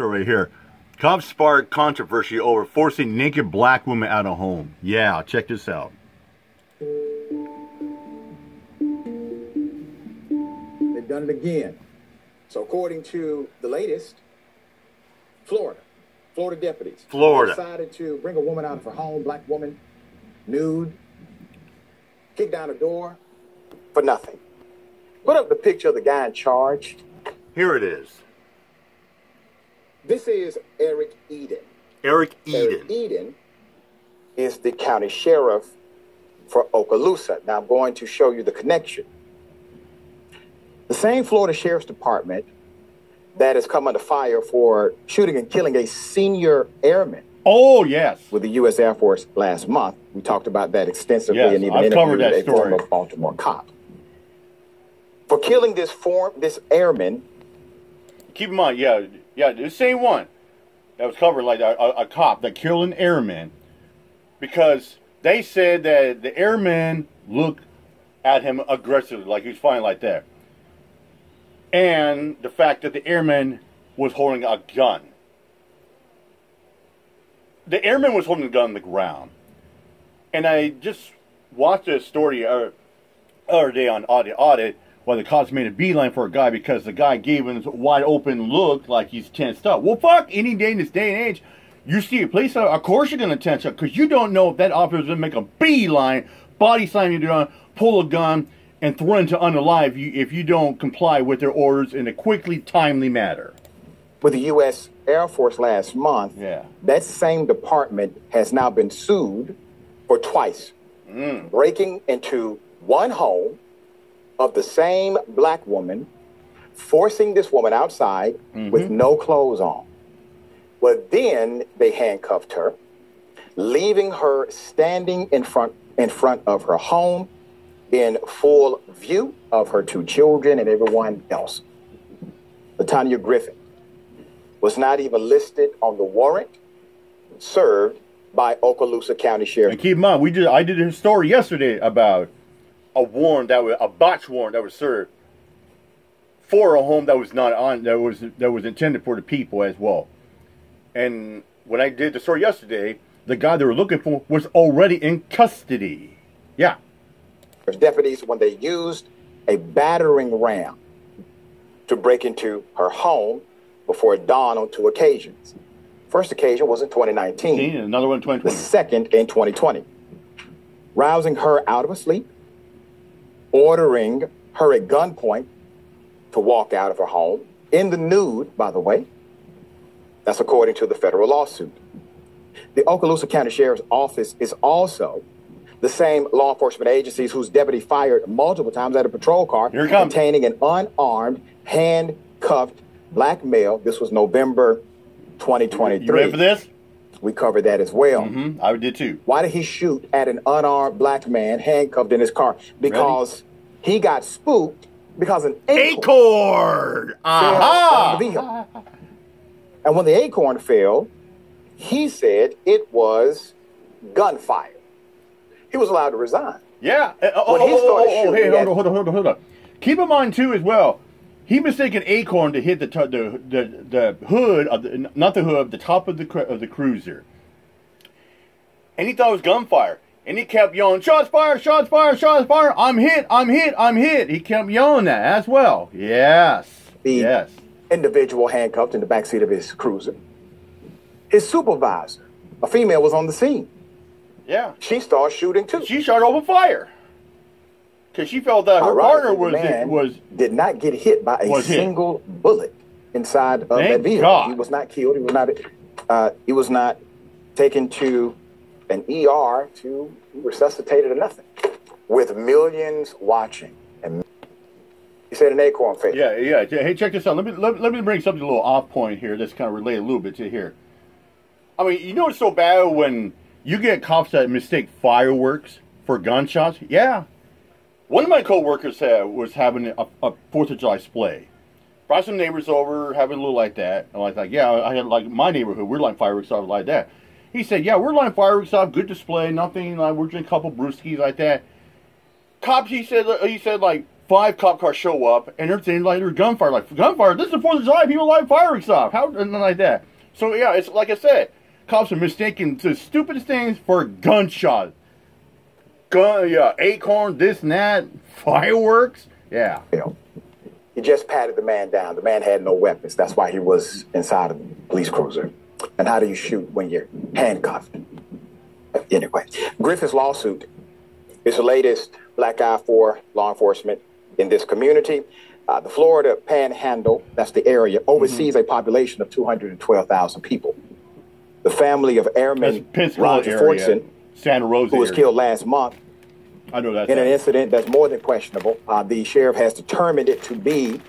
story right here. Cops spark controversy over forcing naked black women out of home. Yeah, check this out. They've done it again. So according to the latest, Florida deputies decided to bring a woman out of her home, black woman, nude, kick down a door for nothing. Put up the picture of the guy in charge. Here it is. This is Eric Eden. Eric Eden. Eric Eden is the county sheriff for Okaloosa. Now I'm going to show you the connection. The same Florida Sheriff's Department that has come under fire for shooting and killing a senior airman. Oh, yes. With the U.S. Air Force last month. We talked about that extensively, yes, and even I've covered interviewed that a story. former Baltimore cop. For killing this airman. Keep in mind, yeah, the same one that was covered, like a cop that killed an airman, because they said that the airman looked at him aggressively, like he was fighting like that. And the fact that the airman was holding a gun. The airman was holding a gun on the ground. And I just watched a story other day on Audit where the cops made a beeline for a guy because the guy gave him a wide open look like he's tensed up. Well, fuck, any day in this day and age, you see a police officer, of course you're going to tense up because you don't know if that officer is going to make a beeline, body slam you down, pull a gun, and threaten to unalive you if you don't comply with their orders in a quickly, timely manner. With the U.S. Air Force last month, that same department has now been sued for twice. Breaking into one home of the same black woman, forcing this woman outside with no clothes on. Well, then they handcuffed her, leaving her standing in front of her home in full view of her two children and everyone else. LaTanya Griffin was not even listed on the warrant served by Okaloosa County Sheriff. And keep in mind, I did a story yesterday about a botch warrant that was served for a home that was not on, that was intended for the people as well. And when I did the story yesterday, the guy they were looking for was already in custody. Yeah. Deputies, when they used a battering ram to break into her home before dawn on 2 occasions. First occasion was in 2019. Another one in 2020. The second in 2020. Rousing her out of her sleep, ordering her at gunpoint to walk out of her home, in the nude, by the way. That's according to the federal lawsuit. The Okaloosa County Sheriff's Office is also the same law enforcement agencies whose deputy fired multiple times at a patrol car containing an unarmed, handcuffed black male. This was November 2023. You ready for this? We covered that as well. I did too. Why did he shoot at an unarmed black man handcuffed in his car? Because he got spooked because an acorn fell on the vehicle. And when the acorn fell, he said it was gunfire. He was allowed to resign. Yeah. When he started shooting hey, hold on. Keep in mind too as well, he mistaken acorn to hit the hood of not the hood of the top of the cruiser, and he thought it was gunfire, and he kept yelling, "Shots fired! Shots fired! Shots fired! I'm hit! I'm hit! I'm hit!" He kept yelling that as well. Yes. The individual handcuffed in the backseat of his cruiser. His supervisor, a female, was on the scene. Yeah. She started shooting too. She started open fire because she felt that her partner did not get hit by a single bullet inside of that vehicle. He was not killed. He was not taken to an ER to resuscitated or nothing. With millions watching, and he said an acorn fell. Yeah. Hey, check this out. Let me bring something a little off point here. That's kind of related a little bit to here. I mean, you know it's so bad when you get cops that mistake fireworks for gunshots? Yeah. One of my co-workers was having a 4th of July display. Brought some neighbors over, having a little like that. And like, yeah, I had like my neighborhood, we're lighting fireworks off like that. He said, yeah, we're lighting fireworks off, good display, nothing, like we're drinking a couple brewskis like that. Cops, he said like 5 cop cars show up, and they're saying like there's gunfire. Like, gunfire? This is the 4th of July. People light fireworks off. How? And like that. So, yeah, it's like I said. Cops are mistaking the stupidest things for gunshots. Yeah, acorn, this and that, fireworks. Yeah. He just patted the man down. The man had no weapons. That's why he was inside of the police cruiser. And how do you shoot when you're handcuffed? Anyway, Griffin's lawsuit is the latest black eye for law enforcement in this community. The Florida Panhandle, that's the area, oversees a population of 212,000 people. The family of Airman Roger Fortson, Santa Rosa, who was killed last month in an incident that's more than questionable. The sheriff has determined it to be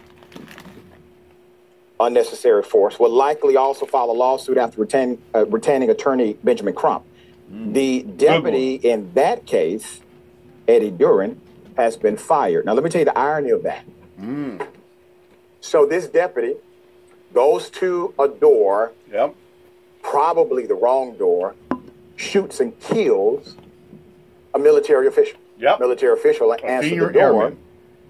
unnecessary force, will likely also file a lawsuit after retaining attorney Benjamin Crump. The deputy in that case, Eddie Duran, has been fired. Now, let me tell you the irony of that. So this deputy goes to a door, probably the wrong door, shoots and kills a military official. Military official answered the door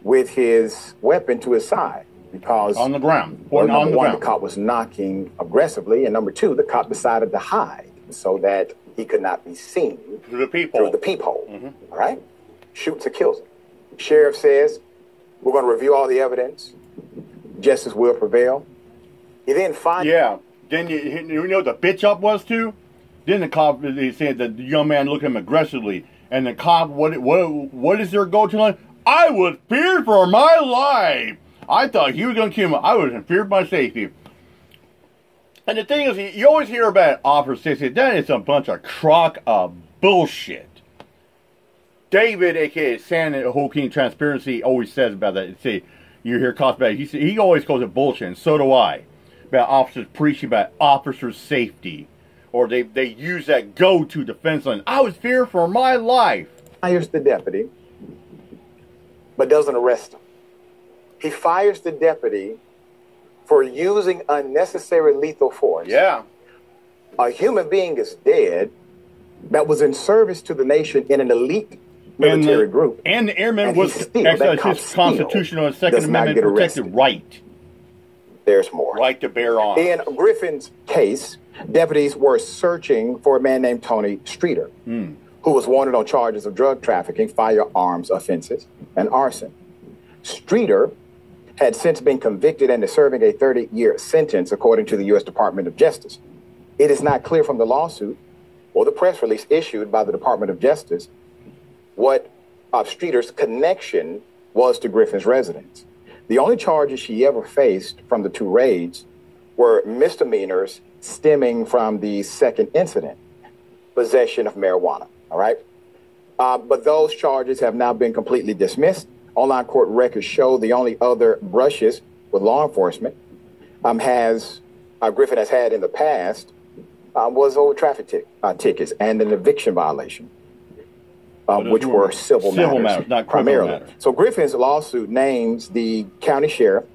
with his weapon to his side because on the ground. Number one, the cop was knocking aggressively, and number two, the cop decided to hide so that he could not be seen through the peephole. All right, shoots and kills him. Sheriff says, "We're going to review all the evidence. Justice will prevail." He then finds Then you know what the bitch up was too? Then the cop, they said that the young man looked at him aggressively. And the cop, what is their go-to line? I was feared for my life. I thought he was going to kill me. I was in fear of my safety. And the thing is, you always hear about officers say that is a bunch of crock of bullshit. David, a.k.a. Santa Whole King Transparency, always says about that. Say, you hear cops about it. He always calls it bullshit, and so do I. About officers preaching about officers' safety. Or they use that go-to defense line. I was feared for my life. Fires the deputy, but doesn't arrest him. He fires the deputy for using unnecessary lethal force. A human being is dead that was in service to the nation in an elite military group. And the airman was his constitutional and Second Amendment protected right. There's more. Right to bear arms. In Griffin's case, deputies were searching for a man named Tony Streeter, who was wanted on charges of drug trafficking, firearms offenses, and arson. Streeter had since been convicted and is serving a 30-year sentence, according to the U.S. Department of Justice. It is not clear from the lawsuit or the press release issued by the Department of Justice what Streeter's connection was to Griffin's residence. The only charges she ever faced from the two raids were misdemeanors stemming from the second incident, possession of marijuana, all right? But those charges have now been completely dismissed. Online court records show the only other brushes with law enforcement Griffin has had in the past was over traffic tickets and an eviction violation, which were civil matters, not primarily. matters. So Griffin's lawsuit names the county sheriff,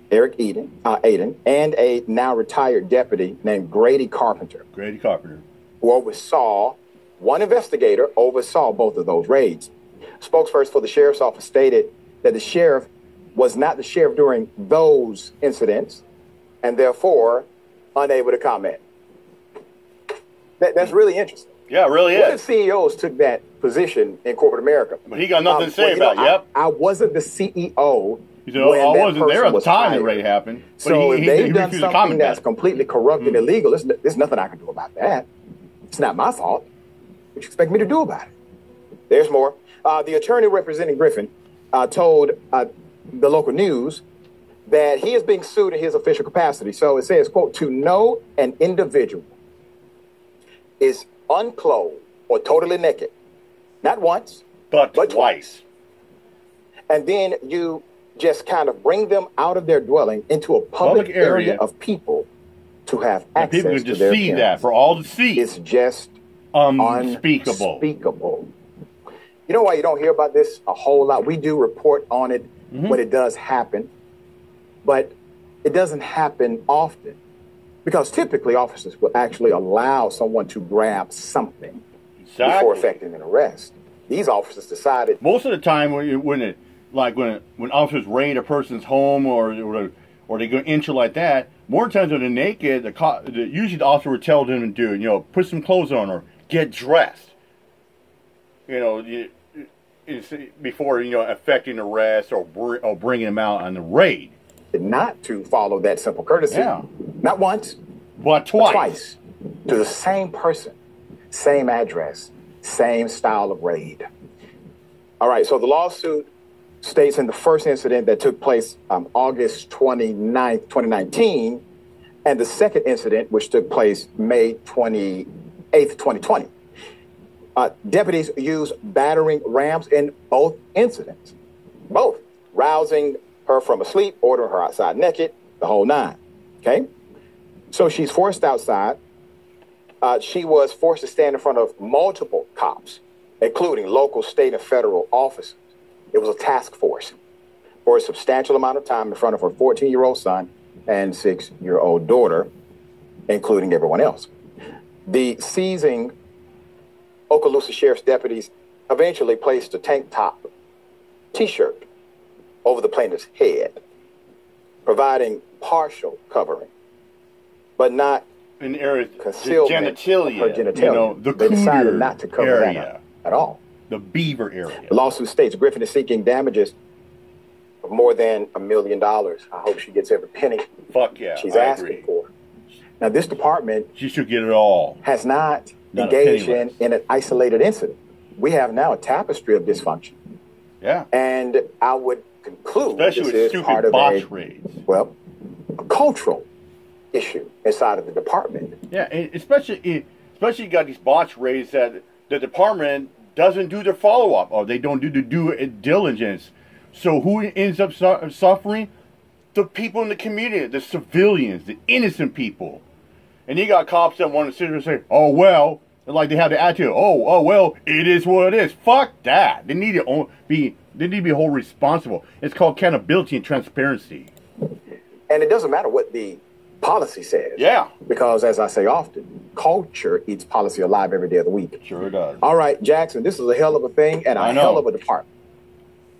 Eric Aiden, and a now retired deputy named Grady Carpenter. Who oversaw, one investigator oversaw both of those raids. Spokesperson for the sheriff's office stated that the sheriff was not the sheriff during those incidents and therefore unable to comment. That's really interesting. Yeah, it really is. What if CEOs took that position in corporate America? But he got nothing to say about it. I wasn't the CEO. He said, I wasn't there at the time that raid happened. But so if they've done something that's completely corrupt and illegal, there's nothing I can do about that. It's not my fault. What you expect me to do about it? There's more. The attorney representing Griffin told the local news that he is being sued in his official capacity. So it says, quote, to know an individual is unclothed or totally naked, not once, but twice. And then you just kind of bring them out of their dwelling into a public area of people to have access people can to just their see parents. That for all to see. It's just unspeakable. You know why you don't hear about this a whole lot? We do report on it when it does happen, but it doesn't happen often because typically officers will actually allow someone to grab something before effecting an arrest. These officers decided most of the time when like when officers raid a person's home or they go enter like that, more times when they're naked, usually the officer would tell them to do, put some clothes on or get dressed. Before effecting arrest or bringing them out on the raid. Not to follow that simple courtesy. Yeah. Not once, but twice. Twice. To the same person, same address, same style of raid. All right, so the lawsuit states in the first incident that took place August 29th, 2019, and the second incident, which took place May 28th, 2020. Deputies used battering rams in both incidents. Both. Rousing her from asleep, ordering her outside naked, the whole nine. Okay? So she's forced outside. She was forced to stand in front of multiple cops, including local, state, and federal officers. It was a task force for a substantial amount of time in front of her 14-year-old son and 6-year-old daughter, including everyone else. The seizing Okaloosa Sheriff's deputies eventually placed a tank top T-shirt over the plaintiff's head, providing partial covering, but not an area concealment genitalia, of her genitalia. The they decided not to cover area, that up at all. The beaver area. The lawsuit states Griffin is seeking damages of more than $1 million. I hope she gets every penny. Fuck yeah, she's asking for. Now, this department, she should get it all. Has not engaged in an isolated incident. We have now a tapestry of dysfunction. Yeah. And I would conclude especially this with is stupid part of botch raids. Well, a cultural issue inside of the department. Yeah, and especially you got these botch raids that the department doesn't do their follow-up or they don't do the due diligence. So who ends up suffering? The people in the community, the civilians, the innocent people. And you got cops that want to sit there and say, oh, well, like they have the attitude, oh, well, it is what it is. Fuck that. They need to be held responsible. It's called accountability and transparency. And it doesn't matter what the policy says. Yeah. Because, as I say often, culture eats policy alive every day of the week. Sure does. All right, Jackson, this is a hell of a thing and a hell of a department.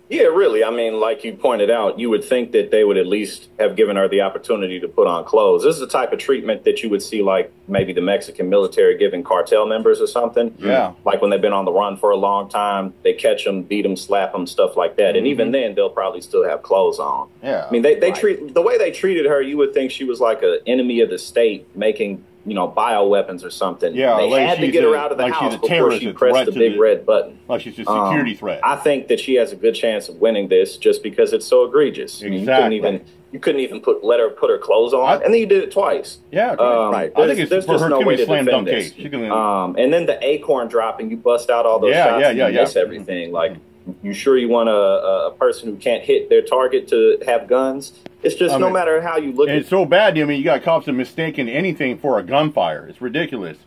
Yeah, really. I mean, like you pointed out, you would think that they would at least have given her the opportunity to put on clothes. This is the type of treatment that you would see, like maybe the Mexican military giving cartel members or something. Yeah. Like when they've been on the run for a long time, they catch them, beat them, slap them, stuff like that. And even then, they'll probably still have clothes on. Yeah. I mean, they treat the way they treated her. You would think she was like an enemy of the state, making bioweapons or something. Yeah, they had to get her out of the house before she pressed the big red button. Like she's a security threat. I think that she has a good chance of winning this just because it's so egregious. Exactly. You couldn't even let her put her clothes on, and then you did it twice. Yeah, right. I think it's for her to be slam dunk case. And then the acorn dropping, you bust out all those shots and you miss everything. Like, you sure you want a person who can't hit their target to have guns? It's just no matter how you look at it. It's so bad. I mean, you got cops that mistaken anything for a gunfire. It's ridiculous.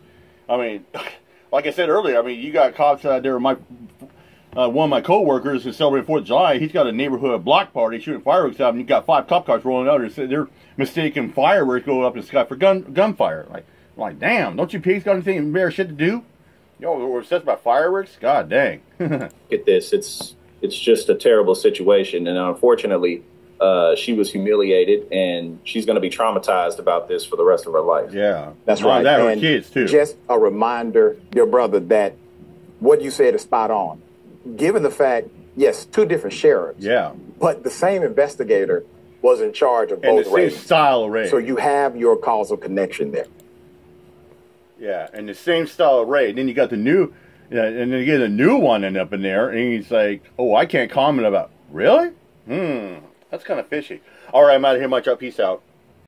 I mean, like I said earlier, I mean, you got cops out there. One of my coworkers is celebrating 4th of July. He's got a neighborhood block party shooting fireworks out, and you got 5 cop cars rolling out. They're mistaking fireworks going up in the sky for gunfire. Like, damn, don't you pigs got anything better shit to do? We're obsessed about fireworks? God dang. Get this. It's just a terrible situation, and unfortunately, she was humiliated, and she's going to be traumatized about this for the rest of her life. Yeah. That's right. That and her kids, too. Just a reminder, dear brother, that what you said is spot on. Given the fact, yes, 2 different sheriffs. Yeah. But the same investigator was in charge of both raids. And the same style of raid. So you have your causal connection there. Yeah, and the same style of raid. Then you got the new, and then you get a new one up in there, and he's like, oh, I can't comment about. Really? That's kind of fishy. All right, I'm out of here. Much up. Peace out.